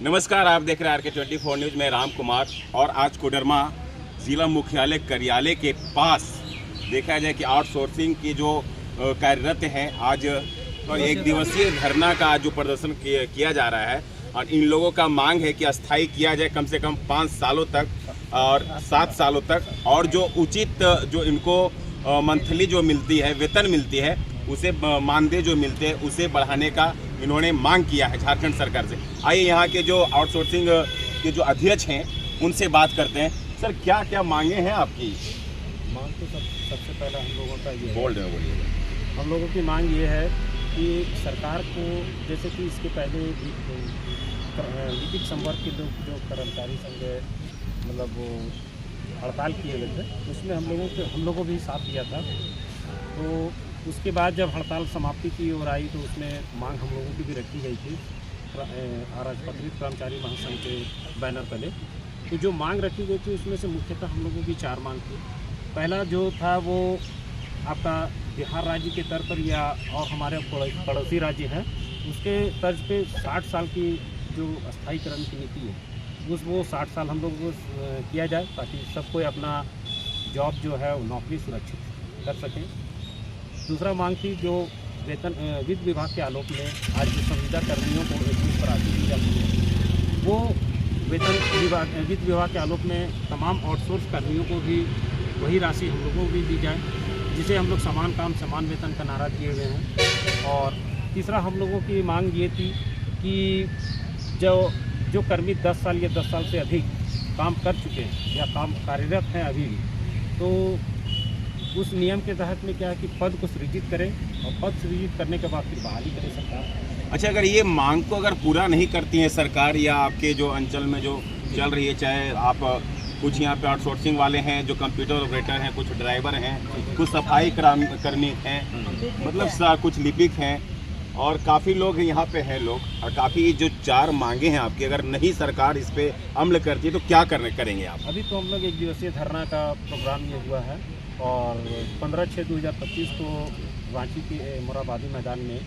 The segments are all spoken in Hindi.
नमस्कार, आप देख रहे हैं RK24 न्यूज़ में राम कुमार। और आज कोडरमा ज़िला मुख्यालय कार्यालय के पास देखा जाए कि आउटसोर्सिंग की जो कार्यरत हैं आज और एक दिवसीय धरना का जो प्रदर्शन किया जा रहा है। और इन लोगों का मांग है कि अस्थायी किया जाए कम से कम 5 सालों तक और 7 सालों तक, और जो उचित जो इनको मंथली जो मिलती है, वेतन मिलती है, उसे मानदेय जो मिलते हैं उसे बढ़ाने का इन्होंने मांग किया है झारखंड सरकार से। आइए यहाँ के जो आउटसोर्सिंग के जो अध्यक्ष हैं उनसे बात करते हैं। सर, क्या क्या मांगे हैं आपकी? मांग तो सबसे पहला हम लोगों का ये बोलिए। हम लोगों की मांग ये है कि सरकार को, जैसे कि इसके पहले लिपिक संवर्ग के लोग जो कर्मचारी संघ मतलब वो हड़ताल किए गए थे, उसमें हम लोगों भी साथ दिया था। तो उसके बाद जब हड़ताल समाप्ति की ओर आई तो उसमें मांग हम लोगों की भी रखी गई थी अराजपत्रित कर्मचारी महासंघ के बैनर तले। तो जो मांग रखी गई थी उसमें से मुख्यतः हम लोगों की 4 मांग थी। पहला जो था वो आपका बिहार राज्य के तर्ज पर या और हमारे पड़ोसी राज्य हैं उसके तर्ज पे 60 साल की जो अस्थायीकरण की नीति है वो 60 साल हम लोग को किया जाए, ताकि सब कोई अपना जॉब जो है नौकरी सुरक्षित कर सकें। दूसरा मांग थी जो वेतन वित्त विभाग के आलोक में आज जो संविदा कर्मियों को 21 पर राशि दी जाती है, वो वित्त विभाग के आलोक में तमाम आउटसोर्स कर्मियों को भी वही राशि हम लोगों को भी दी जाए, जिसे हम लोग समान काम समान वेतन का नारा दिए हुए हैं। और तीसरा हम लोगों की मांग ये थी कि जो कर्मी 10 साल या 10 साल से अधिक काम कर चुके हैं या काम कार्यरत हैं अभी भी, तो उस नियम के तहत में क्या है कि पद को सृजित करें और पद सृजित करने के बाद फिर बहाली करें सरकार। अच्छा, अगर ये मांग को अगर पूरा नहीं करती है सरकार या आपके जो अंचल में जो चल रही है, चाहे आप कुछ यहाँ पे आउटसोर्सिंग वाले हैं जो कंप्यूटर ऑपरेटर हैं, कुछ ड्राइवर हैं, कुछ सफाई कर्मी हैं, मतलब कुछ लिपिक हैं और काफ़ी लोग यहाँ पे हैं लोग, और काफ़ी जो 4 मांगे हैं आपकी, अगर नहीं सरकार इस पे अमल करती है तो क्या करेंगे आप? अभी तो हम लोग एक दिवसीय धरना का प्रोग्राम ये हुआ है और 15/6/2025 को रांची के मोराबादी मैदान में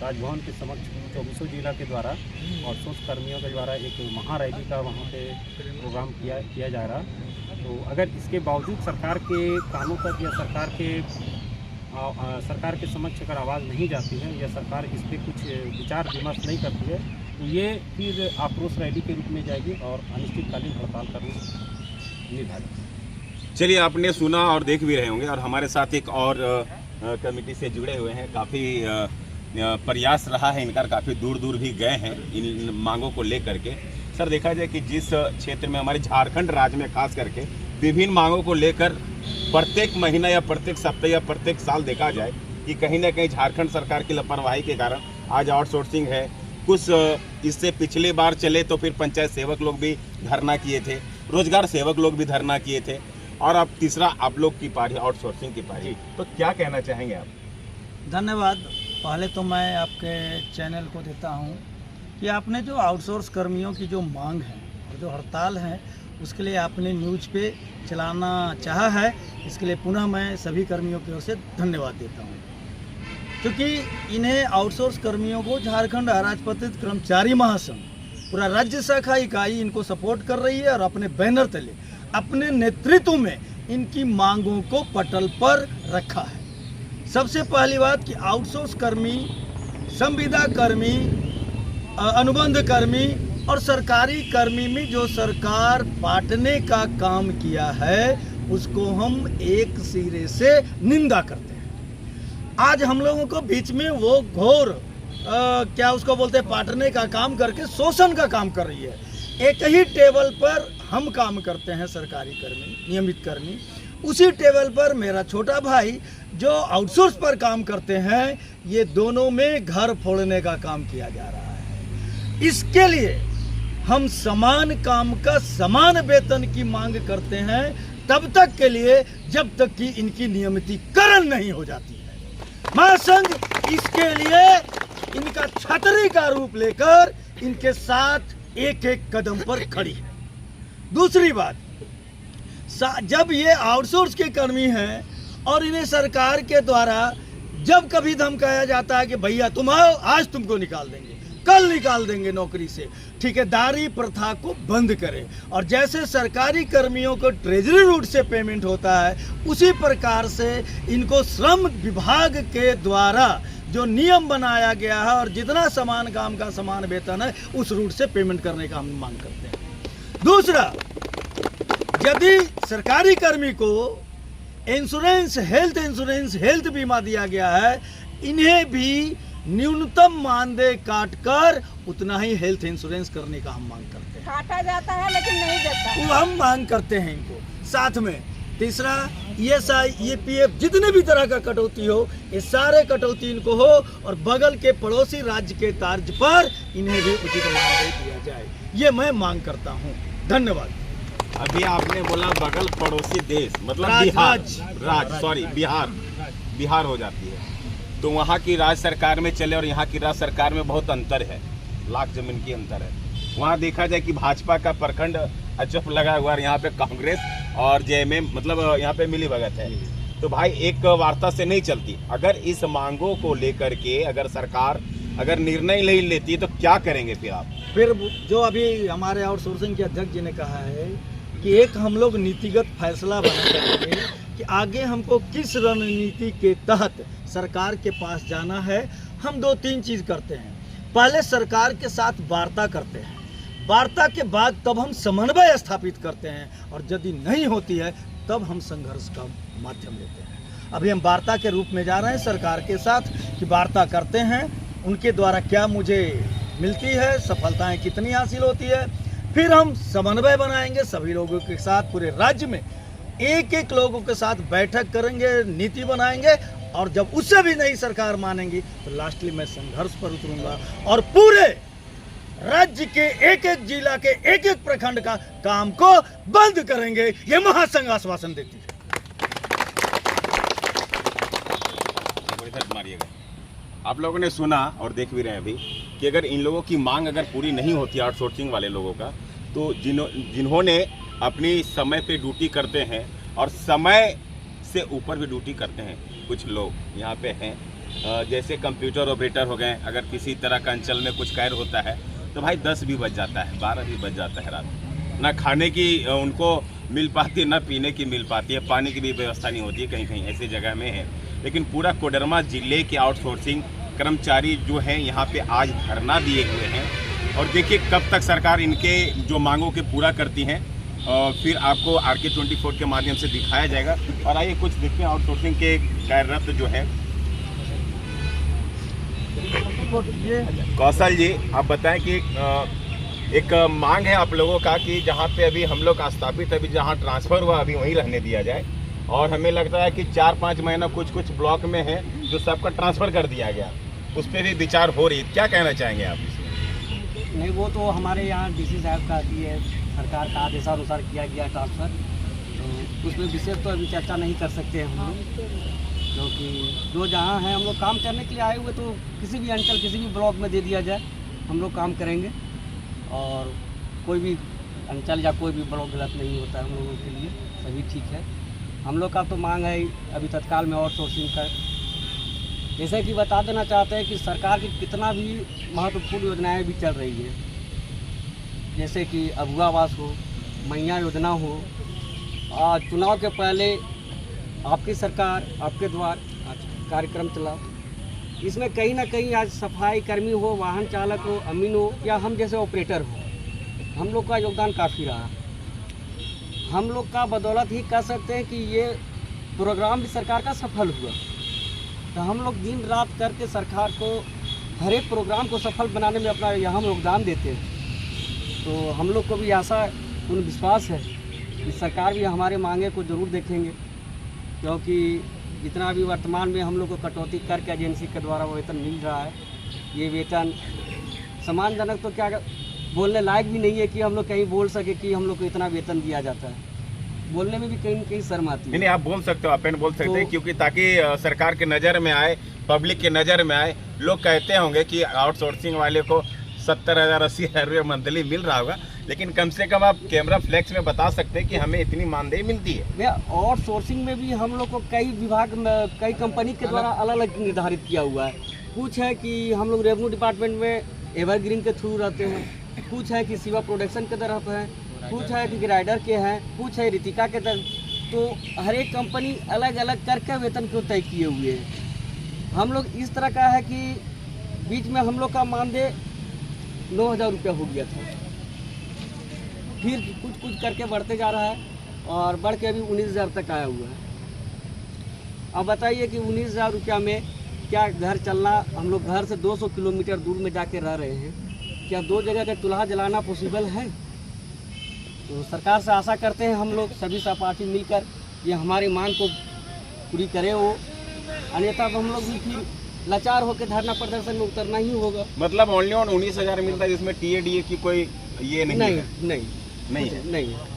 राजभवन के समक्ष 24 जिला के द्वारा आउटसोर्स कर्मियों के द्वारा एक महारैली का वहाँ पे प्रोग्राम किया जा रहा। तो अगर इसके बावजूद सरकार के कानों तक या सरकार के समक्ष अगर आवाज़ नहीं जाती है या सरकार इस पर कुछ विचार विमर्श नहीं करती है तो ये फिर आक्रोश रैली के रूप में जाएगी और अनिश्चितकालीन हड़ताल करना निर्धारित। चलिए, आपने सुना और देख भी रहे होंगे, और हमारे साथ एक और कमेटी से जुड़े हुए हैं। काफ़ी प्रयास रहा है इनका, काफ़ी दूर दूर भी गए हैं इन मांगों को लेकर के। सर, देखा जाए कि जिस क्षेत्र में हमारे झारखंड राज्य में खास करके विभिन्न मांगों को लेकर प्रत्येक महीना या प्रत्येक सप्ताह या प्रत्येक साल देखा जाए कि कहीं ना कहीं झारखंड सरकार की लापरवाही के कारण आज आउटसोर्सिंग है। कुछ इससे पिछले बार चले तो फिर पंचायत सेवक लोग भी धरना किए थे, रोजगार सेवक लोग भी धरना किए थे, और अब तीसरा आप लोग की पारी आउटसोर्सिंग की पारी। तो क्या कहना चाहेंगे आप? धन्यवाद। पहले तो मैं आपके चैनल को देता हूं कि आपने जो आउटसोर्स कर्मियों की जो मांग है और जो हड़ताल है उसके लिए आपने न्यूज़ पे चलाना चाहा है, इसके लिए पुनः मैं सभी कर्मियों की ओर से धन्यवाद देता हूं, क्योंकि इन्हें आउटसोर्स कर्मियों को झारखंड अराजपत्रित कर्मचारी महासंघ पूरा राज्य शाखा इकाई इनको सपोर्ट कर रही है और अपने बैनर तले अपने नेतृत्व में इनकी मांगों को पटल पर रखा है। सबसे पहली बात कि आउटसोर्स कर्मी, संविदा कर्मी, अनुबंध कर्मी और सरकारी कर्मी में जो सरकार बांटने का काम किया है उसको हम एक सिरे से निंदा करते हैं। आज हम लोगों को बीच में वो घोर क्या उसको बोलते हैं, बांटने का काम करके शोषण का काम कर रही है। एक ही टेबल पर हम काम करते हैं सरकारी कर्मी, नियमित कर्मी, उसी टेबल पर मेरा छोटा भाई जो आउटसोर्स पर काम करते हैं, ये दोनों में घर फोड़ने का काम किया जा रहा है। इसके लिए हम समान काम का समान वेतन की मांग करते हैं तब तक के लिए जब तक कि इनकी नियमितीकरण नहीं हो जाती है। महासंघ इसके लिए इनका छतरी का रूप लेकर इनके साथ एक एक कदम पर खड़ी है। दूसरी बात, जब ये आउटसोर्स के कर्मी हैं और इन्हें सरकार के द्वारा जब कभी धमकाया जाता है कि भैया तुम आओ आज तुमको निकाल देंगे, कल निकाल देंगे नौकरी से। ठेकेदारी प्रथा को बंद करें और जैसे सरकारी कर्मियों को ट्रेजरी रूट से पेमेंट होता है उसी प्रकार से इनको श्रम विभाग के द्वारा जो नियम बनाया गया है और जितना समान काम का समान वेतन है उस रूट से पेमेंट करने का हम मांग करते हैं। दूसरा, यदि सरकारी कर्मी को इंश्योरेंस, हेल्थ बीमा दिया गया है, इन्हें भी न्यूनतम मानदेय काटकर उतना ही हेल्थ इंश्योरेंस करने का हम मांग करते हैं। काटा जाता है लेकिन नहीं देता, वो हम मांग करते हैं इनको। साथ में तीसरा, ESI, EPF जितने भी तरह का कटौती हो, ये सारे कटौती इनको हो और बगल के पड़ोसी राज्य के तर्ज पर इन्हें भी उचित मानदेय दिया जाए, ये मैं मांग करता हूँ। धन्यवाद। अभी आपने बोला बगल पड़ोसी देश, मतलब बिहार हो जाती है, तो वहाँ की राज्य सरकार में चले और यहाँ की राज्य सरकार में बहुत अंतर है, लाख जमीन की अंतर है। वहाँ देखा जाए कि भाजपा का प्रखंड अचप लगा हुआ है, यहाँ पे कांग्रेस और JMM मतलब यहाँ पे मिली भगत है। तो भाई एक वार्ता से नहीं चलती। अगर इस मांगों को लेकर के अगर सरकार अगर निर्णय नहीं लेती तो क्या करेंगे फिर आप? फिर जो अभी हमारे आउटसोर्सिंग के अध्यक्ष जी ने कहा है कि एक हम लोग नीतिगत फैसला बना करेंगे कि आगे हमको किस रणनीति के तहत सरकार के पास जाना है। हम 2-3 चीज़ करते हैं। पहले सरकार के साथ वार्ता करते हैं, वार्ता के बाद तब हम समन्वय स्थापित करते हैं और यदि नहीं होती है तब हम संघर्ष का माध्यम लेते हैं। अभी हम वार्ता के रूप में जा रहे हैं सरकार के साथ कि वार्ता करते हैं, उनके द्वारा क्या मुझे मिलती है, सफलताएं कितनी हासिल होती है। फिर हम समन्वय बनाएंगे सभी लोगों के साथ, पूरे राज्य में एक लोगों के साथ बैठक करेंगे, नीति बनाएंगे और जब उससे भी नहीं सरकार मानेंगी तो लास्टली मैं संघर्ष पर उतरूंगा और पूरे राज्य के एक जिला के एक प्रखंड का काम को बंद करेंगे। ये महासंघ आश्वासन देती है। आप लोगों ने सुना और देख भी रहे हैं अभी कि अगर इन लोगों की मांग अगर पूरी नहीं होती आउटसोर्सिंग वाले लोगों का, तो जिन्होंने अपनी समय पे ड्यूटी करते हैं और समय से ऊपर भी ड्यूटी करते हैं, कुछ लोग यहाँ पे हैं, जैसे कंप्यूटर ऑपरेटर हो गए, अगर किसी तरह का अंचल में कुछ कार्य होता है तो भाई 10 भी बज जाता है, 12 भी बज जाता है रात, ना खाने की उनको मिल पाती है, ना पीने की मिल पाती है, पानी की भी व्यवस्था नहीं होती है, कहीं कहीं ऐसी जगह में है। लेकिन पूरा कोडरमा जिले के आउटसोर्सिंग कर्मचारी जो हैं यहाँ पे आज धरना दिए हुए हैं और देखिए कब तक सरकार इनके जो मांगों के पूरा करती हैं। फिर आपको RK24 के माध्यम से दिखाया जाएगा। और आइए कुछ देखते हैं आउटसोर्सिंग के कार्यरत जो हैं। कौशल जी, आप बताएं कि एक मांग है आप लोगों का कि जहाँ पे अभी हम लोग स्थापित, अभी जहाँ ट्रांसफ़र हुआ अभी वहीं रहने दिया जाए, और हमें लगता है कि 4-5 महीना कुछ ब्लॉक में है जो सबका ट्रांसफ़र कर दिया गया, उस पर भी विचार हो रही है, क्या कहना चाहेंगे आप? नहीं, वो तो हमारे यहाँ DC साहब का भी है, सरकार का आदेशानुसार किया गया ट्रांसफ़र, तो उसमें विशेष तो अभी चर्चा नहीं कर सकते हैं हम लोग, क्योंकि जो जहाँ हैं हम लोग काम करने के लिए आए हुए, तो किसी भी अंचल किसी भी ब्लॉक में दे दिया जाए हम लोग काम करेंगे। और कोई भी अंचल या कोई भी ब्लॉक गलत नहीं होता है हम लोगों के लिए, सभी ठीक है। हम लोग का तो मांग है अभी तत्काल में आउटसोर्सिंग का। जैसे कि बता देना चाहते हैं कि सरकार की कितना भी महत्वपूर्ण योजनाएं भी चल रही है, जैसे कि अबुआ आवास हो, मैया योजना हो, और चुनाव के पहले आपकी सरकार आपके द्वार कार्यक्रम चला, इसमें कहीं ना कहीं आज सफाई कर्मी हो, वाहन चालक हो, अमीन हो या हम जैसे ऑपरेटर हो, हम लोग का योगदान काफ़ी रहा। हम लोग का बदौलत ही कह सकते हैं कि ये प्रोग्राम भी सरकार का सफल हुआ। तो हम लोग दिन रात करके सरकार को हर एक प्रोग्राम को सफल बनाने में अपना यहाँ योगदान देते हैं। तो हम लोग को भी आशा पूर्ण विश्वास है कि सरकार भी हमारे मांगे को ज़रूर देखेंगे, क्योंकि जितना भी वर्तमान में हम लोग को कटौती करके एजेंसी के द्वारा वेतन मिल रहा है, ये वेतन सम्मानजनक तो क्या बोलने लायक भी नहीं है कि हम लोग कहीं बोल सके कि हम लोग को इतना वेतन दिया जाता है। बोलने में भी कहीं न कहीं शर्म आती है। नहीं, आप बोल सकते हो, अपन बोल सकते हैं, क्योंकि ताकि सरकार के नज़र में आए, पब्लिक के नज़र में आए। लोग कहते होंगे कि आउटसोर्सिंग वाले को 70,000 80,000 रुपये मंथली मिल रहा होगा, लेकिन कम से कम आप कैमरा फ्लैक्स में बता सकते हैं कि हमें इतनी मानदेय मिलती है। भैया आउटसोर्सिंग में भी हम लोग को कई विभाग में कई कंपनी के द्वारा अलग अलग निर्धारित किया हुआ है। कुछ है कि हम लोग रेवेन्यू डिपार्टमेंट में एवरग्रीन के थ्रू रहते हैं, कुछ है कि शिवा प्रोडक्शन के तरफ है, कुछ है कि राइडर के हैं, कुछ है रितिका के तरफ। तो हर एक कंपनी अलग अलग करके वेतन को तय किए हुए हैं। हम लोग इस तरह का है कि बीच में हम लोग का मानदेय 9,000 रुपया हो गया था, फिर कुछ कुछ करके बढ़ते जा रहा है और बढ़ के अभी 19,000 तक आया हुआ है। अब बताइए कि 19,000 रुपया में क्या घर चलना, हम लोग घर से 200 किलोमीटर दूर में जाके रह रहे हैं, क्या 2 जगह का चूल्हा जलाना पॉसिबल है? तो सरकार से आशा करते हैं हम लोग सभी सहपाठी मिलकर ये हमारी मांग को पूरी करें वो, अन्यथा तो हम लोग भी फिर लाचार होकर धरना प्रदर्शन में उतरना ही होगा। मतलब ओनली ऑन 19,000 मिलता है, जिसमें टीएडीए की कोई ये नहीं है? नहीं है।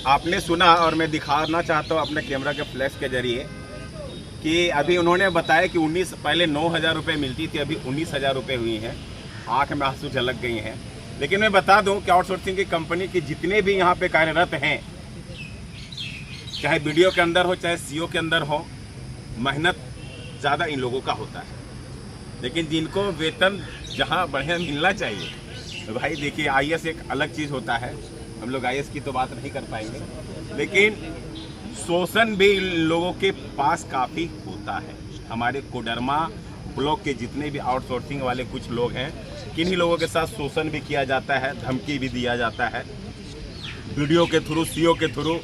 आपने सुना, और मैं दिखाना चाहता हूँ अपने कैमरा के फ्लैश के जरिए कि अभी उन्होंने बताया कि पहले 9,000 रुपये मिलती थी, अभी 19,000 रुपये हुई हैं। आँख में आंसू झलक गई हैं। लेकिन मैं बता दूं कि आउटसोर्सिंग की कंपनी के जितने भी यहाँ पे कार्यरत हैं, चाहे वीडियो के अंदर हो चाहे सीओ के अंदर हो, मेहनत ज़्यादा इन लोगों का होता है। लेकिन जिनको वेतन जहाँ बढ़िया मिलना चाहिए, तो भाई देखिए आईएएस एक अलग चीज़ होता है, हम लोग आईएएस की तो बात नहीं कर पाएंगे, लेकिन शोषण भी इन लोगों के पास काफ़ी होता है। हमारे कोडरमा ब्लॉक के जितने भी आउटसोर्सिंग वाले कुछ लोग हैं, किन्हीं लोगों के साथ शोषण भी किया जाता है, धमकी भी दिया जाता है, वीडियो के थ्रू, सीओ के थ्रू,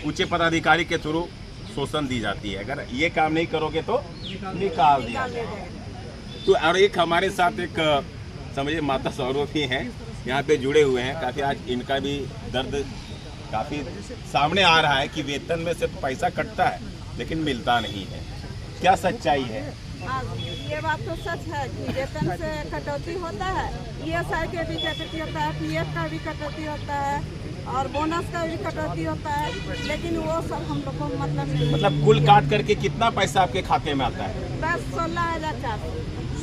ऊंचे पदाधिकारी के थ्रू शोषण दी जाती है। अगर ये काम नहीं करोगे तो निकाल दिया जाएगा। तो और एक हमारे साथ एक समझिए माता सौरभ भी हैं, यहाँ पे जुड़े हुए हैं। काफ़ी आज इनका भी दर्द काफ़ी सामने आ रहा है कि वेतन में सिर्फ पैसा कटता है लेकिन मिलता नहीं है। क्या सच्चाई है? ये बात तो सच है कि वेतन से कटौती होता है, ESI के भी कटौती होता है, PF का भी कटौती होता है और बोनस का भी कटौती होता है, लेकिन वो सब हम लोग को मतलब कुल काट करके कितना पैसा आपके खाते में आता है? बस 16,400।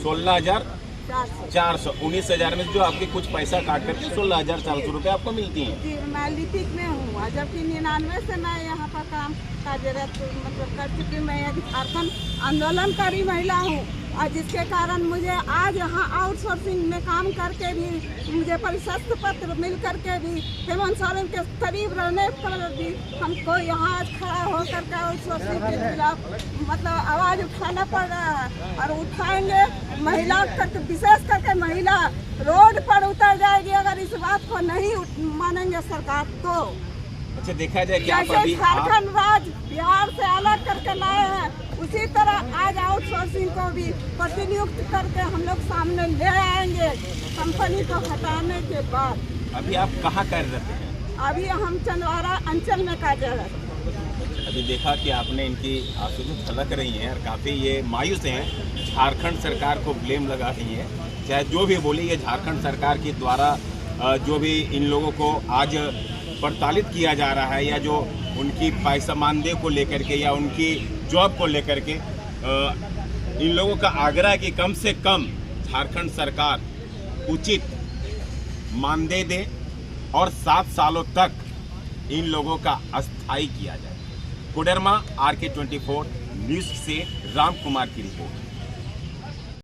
16,400। 19,000 में जो आपके कुछ पैसा काट करके 16,400 रुपये आपको मिलती हैं। जी, मैं लिपिक में हूँ, जबकि 99 से मैं यहाँ पर काम कार्यरत मतलब कर चुकी। मैं झारखंड आंदोलनकारी महिला हूँ और जिसके कारण मुझे आज यहाँ आउटसोर्सिंग में काम करके भी मुझे प्रशस्ति पत्र मिल करके भी हेमंत सोरेन के करीब रहने पर भी हमको यहाँ आज खड़ा होकर के आउटसोर्सिंग के खिलाफ मतलब आवाज़ उठाना पड़ रहा है और उठाएंगे। महिला करके विशेष करके महिला रोड पर उतर जाएगी अगर इस बात को नहीं मानेंगे सरकार तो। अच्छा, देखा जाए कि आप जैसे अभी झारखंड राज्य बिहार से अलग करके लाए हैं, उसी तरह आज आउटसोर्सिंग को भी प्रतिनियुक्त करके हम लोग सामने ले आएंगे कंपनी को हटाने के बाद। अभी आप कहाँ कार्यरत हैं? अभी हम चंदवारा अंचल में कार्यरत हैं। अभी देखा कि आपने इनकी आंसू झलक रही हैं और काफ़ी ये मायूस हैं, झारखंड सरकार को ब्लेम लगा रही हैं। चाहे जो भी बोली, ये झारखंड सरकार के द्वारा जो भी इन लोगों को आज प्रताड़ित किया जा रहा है, या जो उनकी पैसा मानदेय को लेकर के या उनकी जॉब को लेकर के इन लोगों का आग्रह है कि कम से कम झारखंड सरकार उचित मानदेय दे और 7 सालों तक इन लोगों का अस्थायी किया जाए। कोडरमा RK24 न्यूज़ से राम कुमार की रिपोर्ट।